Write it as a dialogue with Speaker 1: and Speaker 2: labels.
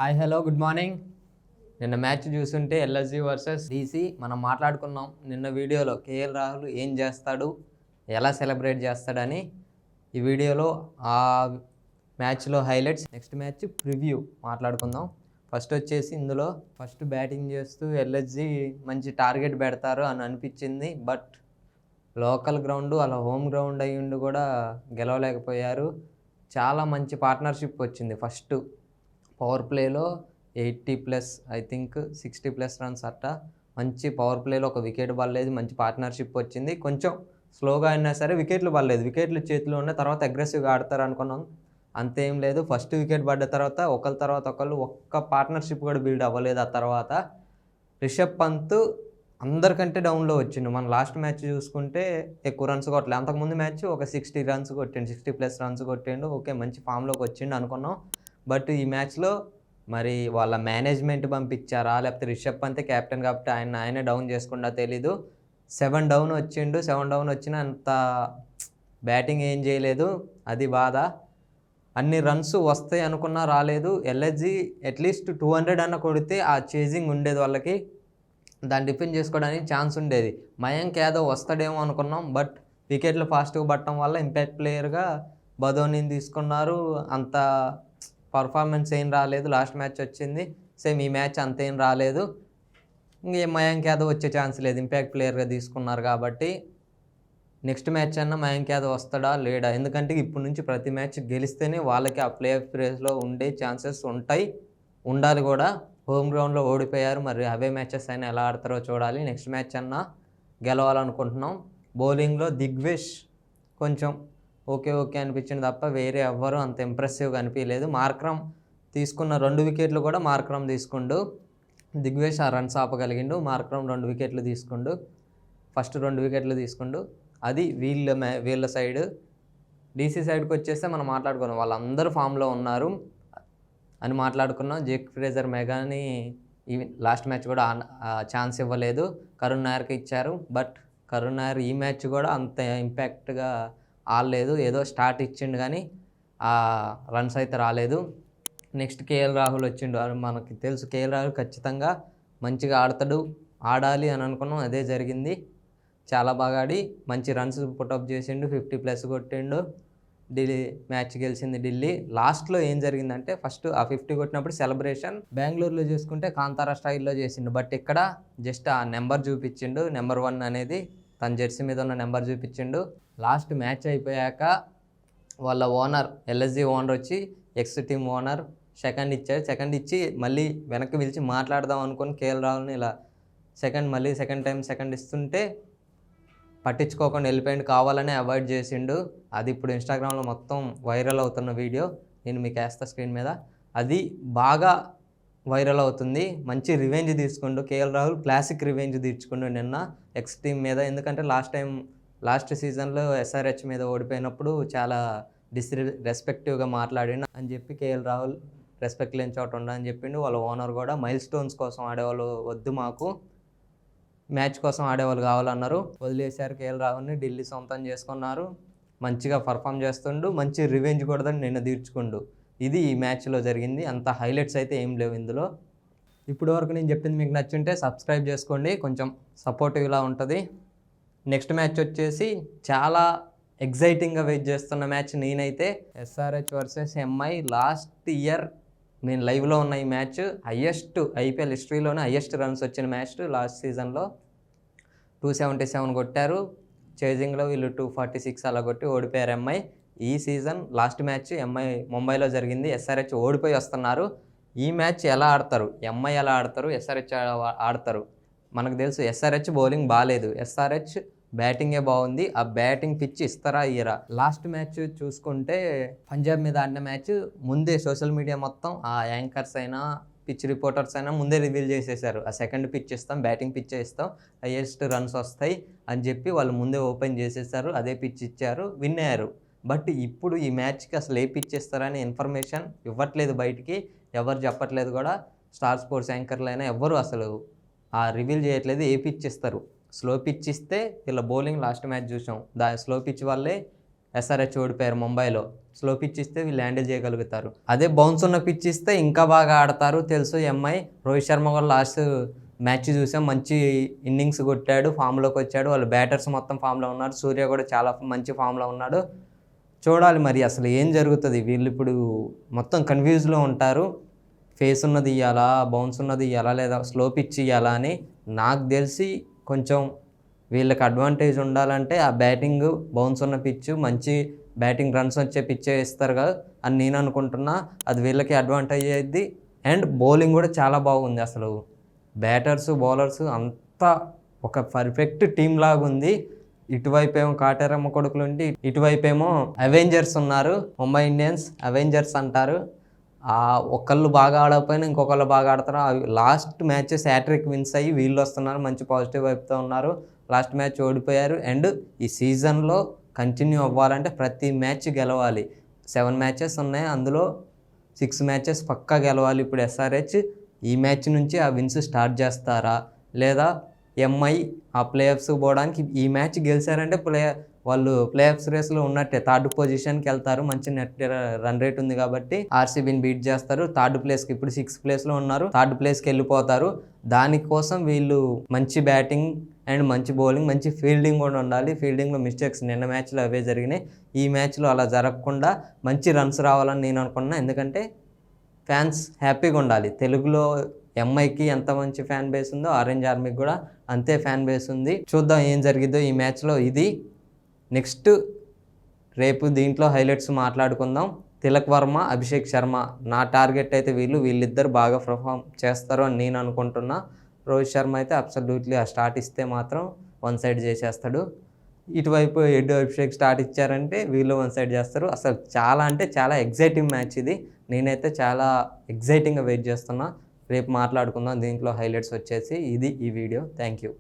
Speaker 1: Hi hello good morning. నిన్న match చూస్తుంటే LSG versus DC మనం మాట్లాడుకున్నాం నిన్న వీడియోలో. కేఎల్ రాహుల్ ఏం చేస్తాడు, ఎలా సెలబ్రేట్ చేస్తాడని ఈ వీడియోలో ఆ మ్యాచ్లో హైలైట్స్, నెక్స్ట్ మ్యాచ్ ప్రివ్యూ మాట్లాడుకుందాం. ఫస్ట్ వచ్చేసి ఇందులో ఫస్ట్ బ్యాటింగ్ చేస్తూ ఎల్ఎస్జీ మంచి టార్గెట్ పెడతారు అని అనిపించింది. బట్ లోకల్ గ్రౌండ్, అలా హోమ్ గ్రౌండ్ అయ్యిండి కూడా గెలవలేకపోయారు. చాలా మంచి పార్ట్నర్షిప్ వచ్చింది. ఫస్ట్ పవర్ ప్లేలో 80+ ఐ థింక్ 60+ రన్స్ అట్ట మంచి పవర్ ప్లేలో ఒక వికెట్ పడలేదు. మంచి పార్ట్నర్షిప్ వచ్చింది. కొంచెం స్లోగా అయినా సరే వికెట్లు పడలేదు. వికెట్లు చేతిలో ఉన్న తర్వాత అగ్రెసివ్గా ఆడతారు అనుకున్నాం. అంతేం లేదు. ఫస్ట్ వికెట్ పడ్డ తర్వాత ఒకరి తర్వాత ఒకళ్ళు ఒక్క పార్ట్నర్షిప్ కూడా బిల్డ్ అవ్వలేదు. ఆ తర్వాత రిషబ్ పంత్ అందరికంటే డౌన్లో వచ్చిండు. మన లాస్ట్ మ్యాచ్ చూసుకుంటే ఎక్కువ రన్స్ కొట్టలేదు. అంతకుముందు మ్యాచ్ ఒక 60 రన్స్ కొట్టిండు, 60+ రన్స్ కొట్టిండు. ఓకే, మంచి ఫామ్లోకి వచ్చిండు అనుకున్నాం. బట్ ఈ మ్యాచ్లో మరి వాళ్ళ మేనేజ్మెంట్ పంపించారా, లేకపోతే రిషబ్ పంతే కెప్టెన్ కాబట్టి ఆయనే డౌన్ చేసుకుండా తెలీదు. 7 డౌన్ వచ్చిండు. 7 డౌన్ వచ్చినా అంత బ్యాటింగ్ ఏం చేయలేదు. అది బాధ. అన్ని రన్స్ వస్తాయి అనుకున్నా రాలేదు. ఎల్ఎస్జీ అట్లీస్ట్ 200 అన్న కొడితే ఆ చేజింగ్ ఉండేది వాళ్ళకి, దాన్ని డిఫెండ్ చేసుకోవడానికి ఛాన్స్ ఉండేది. మయాంక్ యాదవ్ వస్తాడేమో అనుకున్నాం. బట్ వికెట్లు ఫాస్ట్గా పట్టడం వల్ల ఇంపాక్ట్ ప్లేయర్గా బదోనీని తీసుకున్నారు. అంత పర్ఫార్మెన్స్ ఏం రాలేదు. లాస్ట్ మ్యాచ్ వచ్చింది, సేమ్ ఈ మ్యాచ్ అంతేం రాలేదు. ఇంకేం మయాంక్ యాదవ్ వచ్చే ఛాన్స్ లేదు, ఇంపాక్ట్ ప్లేయర్గా తీసుకున్నారు కాబట్టి. నెక్స్ట్ మ్యాచ్ అన్నా మయాంక్ యాదవ్ వస్తాడా లేడా, ఎందుకంటే ఇప్పటి నుంచి ప్రతి మ్యాచ్ గెలిస్తేనే వాళ్ళకి ఆ ప్లే ఆఫ్ రేస్లో ఉండే ఛాన్సెస్ ఉంటాయి, ఉండాలి కూడా. హోమ్ గ్రౌండ్లో ఓడిపోయారు, మరి అవే మ్యాచెస్ అయినా ఎలా ఆడతారో చూడాలి. నెక్స్ట్ మ్యాచ్ అన్నా గెలవాలనుకుంటున్నాం. బౌలింగ్లో దిగ్వేష్ కొంచెం ఓకే అనిపించింది తప్ప వేరే ఎవ్వరూ అంత ఇంప్రెసివ్గా అనిపించలేదు. మార్క్రమ్ తీసుకున్న 2 వికెట్లు కూడా మార్క్రమ్ తీసుకుండు. దిగ్వేష్ ఆ రన్స్ ఆపగలిగిండు. మార్క్రమ్ 2 వికెట్లు తీసుకుండు. ఫస్ట్ 2 వికెట్లు తీసుకుండు. అది వీళ్ళ సైడ్. డీసీ సైడ్కి వచ్చేస్తే మనం మాట్లాడుకున్నాం, వాళ్ళందరూ ఫామ్లో ఉన్నారు అని మాట్లాడుకున్నాం. జేక్ ఫ్రేజర్ మెగాని ఈ లాస్ట్ మ్యాచ్ కూడా ఛాన్స్ ఇవ్వలేదు, కరుణ్ నాయర్కి ఇచ్చారు. బట్ కరుణ్ నాయర్ ఈ మ్యాచ్ కూడా అంత ఇంపాక్ట్గా ఆడలేదు. ఏదో స్టార్ట్ ఇచ్చిండు కానీ ఆ రన్స్ అయితే రాలేదు. నెక్స్ట్ కేఎల్ రాహుల్ వచ్చిండు. మనకి తెలుసు కేఎల్ రాహుల్ ఖచ్చితంగా మంచిగా ఆడాలి అని అనుకున్నాం, అదే జరిగింది. చాలా బాగా ఆడి మంచి రన్స్ పుటప్ చేసిండు, 50+ కొట్టిండు. ఢిల్లీ మ్యాచ్ గెలిచింది ఢిల్లీ. లాస్ట్లో ఏం జరిగిందంటే ఫస్ట్ ఆ 50 కొట్టినప్పుడు సెలబ్రేషన్ బెంగళూరులో చేసుకుంటే కాంతారా స్టైల్లో చేసిండు. బట్ ఇక్కడ జస్ట్ ఆ నెంబర్ చూపించిండు, నెంబర్ 1 అనేది తన జెర్సీ మీద ఉన్న నెంబర్ చూపించిండు. లాస్ట్ మ్యాచ్ అయిపోయాక వాళ్ళ ఓనర్, ఎల్ఎస్జీ ఓనర్ వచ్చి ఎక్స్ టీమ్ ఓనర్ సెకండ్ ఇచ్చారు. సెకండ్ ఇచ్చి మళ్ళీ వెనక్కి పిలిచి మాట్లాడదాం అనుకుని కేఎల్ రాహుల్ని ఇలా సెకండ్ టైం సెకండ్ ఇస్తుంటే పట్టించుకోకుండా వెళ్ళిపోయిండు, కావాలనే అవాయిడ్ చేసిండు. అది ఇప్పుడు ఇన్స్టాగ్రామ్లో మొత్తం వైరల్ అవుతున్న వీడియో, నేను మీకు వేస్తా స్క్రీన్ మీద. అది బాగా వైరల్ అవుతుంది. మంచి రివెంజ్ తీసుకుండు కేఎల్ రాహుల్, క్లాసిక్ రివెంజ్ తీర్చుకుండు నిన్న ఎక్స్ టీమ్ మీద. ఎందుకంటే లాస్ట్ సీజన్లో ఎస్ఆర్హెచ్ మీద ఓడిపోయినప్పుడు చాలా రెస్పెక్టివ్గా మాట్లాడిండు అని చెప్పి కేఎల్ రాహుల్ రెస్పెక్ట్ లేని చోట ఉండని చెప్పిండు. వాళ్ళ ఓనర్ కూడా మైల్ స్టోన్స్ కోసం ఆడేవాళ్ళు వద్దు, మాకు మ్యాచ్ కోసం ఆడేవాళ్ళు కావాలన్నారు. వదిలేశారు కేఎల్ రాహుల్ని, ఢిల్లీ సొంతం చేసుకున్నారు. మంచిగా పర్ఫామ్ చేస్తుండు, మంచి రివెంజ్ కూడా నిన్న తీర్చుకుండు. ఇది ఈ మ్యాచ్లో జరిగింది. అంత హైలైట్స్ అయితే ఏం లేవు ఇందులో. ఇప్పటి వరకు నేను చెప్పింది మీకు నచ్చుంటే సబ్స్క్రైబ్ చేసుకోండి, కొంచెం సపోర్టివ్లా ఉంటుంది. నెక్స్ట్ మ్యాచ్ వచ్చేసి చాలా ఎగ్జైటింగ్గా వెయిట్ చేస్తున్న మ్యాచ్ నేనైతే, SRH versus MI. Last year నేను లైవ్లో ఉన్న ఈ మ్యాచ్ హయ్యెస్ట్ ఐపీఎల్ హిస్టరీలోనే హయ్యెస్ట్ రన్స్ వచ్చిన మ్యాచ్. లాస్ట్ సీజన్లో 277 కొట్టారు, చేజింగ్లో వీళ్ళు 246 అలా కొట్టి ఓడిపోయారు ఎంఐ. ఈ సీజన్ లాస్ట్ మ్యాచ్ ఎంఐ ముంబైలో జరిగింది, ఎస్ఆర్హెచ్ ఓడిపోయి వస్తున్నారు. ఈ మ్యాచ్ ఎలా ఆడతారు, ఎంఐ ఎలా ఆడతారు, ఎస్ఆర్హెచ్ ఆడతారు. మనకు తెలుసు ఎస్ఆర్హెచ్ బౌలింగ్ బాగాలేదు, ఎస్ఆర్హెచ్ బ్యాటింగే బాగుంది. ఆ బ్యాటింగ్ పిచ్ ఇస్తారా ఇయ్యరా. లాస్ట్ మ్యాచ్ చూసుకుంటే పంజాబ్ మీద ఆడిన మ్యాచ్ ముందే సోషల్ మీడియా మొత్తం, ఆ యాంకర్స్ అయినా పిచ్ రిపోర్టర్స్ అయినా ముందే రివీల్ చేసేసారు, ఆ సెకండ్ పిచ్ ఇస్తాం, బ్యాటింగ్ పిచ్ ఇస్తాం, హైయెస్ట్ రన్స్ వస్తాయి అని చెప్పి వాళ్ళు ముందే ఓపెన్ చేసేసారు. అదే పిచ్ ఇచ్చారు, విన్ అయ్యారు. బట్ ఇప్పుడు ఈ మ్యాచ్కి అసలు ఏ పిచ్ ఇస్తారని ఇన్ఫర్మేషన్ ఇవ్వట్లేదు బయటికి, ఎవరు చెప్పట్లేదు కూడా. స్టార్ స్పోర్ట్స్ యాంకర్లు అయినా ఎవ్వరు అసలు ఆ రివీల్ చేయట్లేదు ఏ పిచ్ ఇస్తారు. స్లో పిచ్ ఇస్తే వీళ్ళ బౌలింగ్ లాస్ట్ మ్యాచ్ చూసాం, స్లో పిచ్ వల్లే ఎస్ఆర్హెచ్ ఓడిపోయారు ముంబైలో. స్లో పిచ్ ఇస్తే వీళ్ళు హ్యాండిల్ చేయగలుగుతారు. అదే బౌన్స్ ఉన్న పిచ్ ఇస్తే ఇంకా బాగా ఆడతారు తెలుసు ఎంఐ. రోహిత్ శర్మ కూడా లాస్ట్ మ్యాచ్ చూసాం, మంచి ఇన్నింగ్స్ కొట్టాడు, ఫామ్లోకి వచ్చాడు. వాళ్ళు బ్యాటర్స్ మొత్తం ఫామ్లో ఉన్నారు. సూర్య కూడా చాలా మంచి ఫామ్లో ఉన్నాడు. చూడాలి మరి అసలు ఏం జరుగుతుంది. వీళ్ళు ఇప్పుడు మొత్తం కన్ఫ్యూజ్లో ఉంటారు. ఫేస్ ఉన్నది ఇవ్వాలా, బౌన్స్ ఉన్నది ఇవ్వాలా, లేదా స్లో పిచ్ ఇవ్వాలా అని. నాకు తెలిసి కొంచెం వీళ్ళకి అడ్వాంటేజ్ ఉండాలంటే ఆ బ్యాటింగ్, బౌన్స్ ఉన్న పిచ్, మంచి బ్యాటింగ్ రన్స్ వచ్చే పిచ్చే ఇస్తారు కదా అని నేను అనుకుంటున్నా. అది వీళ్ళకి అడ్వాంటేజ్ అయ్యిద్ది. అండ్ బౌలింగ్ కూడా చాలా బాగుంది. అసలు బ్యాటర్స్, బౌలర్స్ అంతా ఒక పర్ఫెక్ట్ టీం లాగా ఉంది. ఇటువైపు ఏమో కాటేరమ్మ కొడుకులు ఉండి, ఇటువైపు ఏమో అవెంజర్స్ ఉన్నారు. ముంబై ఇండియన్స్ అవెంజర్స్ అంటారు. ఒకళ్ళు బాగా ఆడకపోయినా ఇంకొకళ్ళు బాగా ఆడతారు. లాస్ట్ మ్యాచెస్ హ్యాట్రిక్ విన్స్ అయ్యి వీళ్ళు వస్తున్నారు, మంచి పాజిటివ్ వైపుతో ఉన్నారు. లాస్ట్ మ్యాచ్ ఓడిపోయారు. అండ్ ఈ సీజన్లో కంటిన్యూ అవ్వాలంటే ప్రతి మ్యాచ్ గెలవాలి. 7 మ్యాచెస్ ఉన్నాయి, అందులో 6 మ్యాచెస్ పక్కా గెలవాలి. ఇప్పుడు ఎస్ఆర్హెచ్ ఈ మ్యాచ్ నుంచి ఆ విన్స్ స్టార్ట్ చేస్తారా, లేదా ఎంఐ ఆ ప్లేఆఫ్స్ పోవడానికి ఈ మ్యాచ్ గెలిచారంటే వాళ్ళు ప్లేఆఫ్స్ రేస్లో ఉన్నట్టే, థర్డ్ పొజిషన్కి వెళ్తారు. మంచి నెట్ రన్ రేట్ ఉంది కాబట్టి ఆర్సీబీని బీట్ చేస్తారు. థర్డ్ ప్లేస్కి ఇప్పుడు 6th ప్లేస్లో ఉన్నారు, థర్డ్ ప్లేస్కి వెళ్ళిపోతారు. దానికోసం వీళ్ళు మంచి బ్యాటింగ్ అండ్ మంచి బౌలింగ్, మంచి ఫీల్డింగ్ కూడా ఉండాలి. ఫీల్డింగ్లో మిస్టేక్స్ నిన్న మ్యాచ్లో అవే జరిగినాయి. ఈ మ్యాచ్లో అలా జరగకుండా మంచి రన్స్ రావాలని నేను అనుకున్నాను. ఎందుకంటే ఫ్యాన్స్ హ్యాపీగా ఉండాలి. తెలుగులో ఎంఐకి ఎంత మంచి ఫ్యాన్ బేస్ ఉందో ఆరెంజ్ ఆర్మీకి కూడా అంతే ఫ్యాన్ బేస్ ఉంది. చూద్దాం ఏం జరిగిద్దో ఈ మ్యాచ్లో. ఇది నెక్స్ట్ రేపు దీంట్లో హైలైట్స్ మాట్లాడుకుందాం. తిలక్ వర్మ, అభిషేక్ శర్మ నా టార్గెట్ అయితే వీళ్ళిద్దరు బాగా పర్ఫామ్ చేస్తారు అని నేను అనుకుంటున్నా. రోహిత్ శర్మ అయితే అబ్సల్యూట్లీ ఆ స్టార్ట్ ఇస్తే మాత్రం వన్ సైడ్ చేసేస్తాడు. ఇటువైపు అభిషేక్ స్టార్ట్ ఇచ్చారంటే వీళ్ళు వన్ సైడ్ చేస్తారు. అసలు చాలా అంటే చాలా ఎగ్జైటింగ్ మ్యాచ్ ఇది. నేనైతే చాలా ఎగ్జైటింగ్గా వెయిట్ చేస్తున్నా. రేపు మాట్లాడుకుందాం దీంట్లో హైలైట్స్ వచ్చేసి. ఇది ఈ వీడియో. Thank you.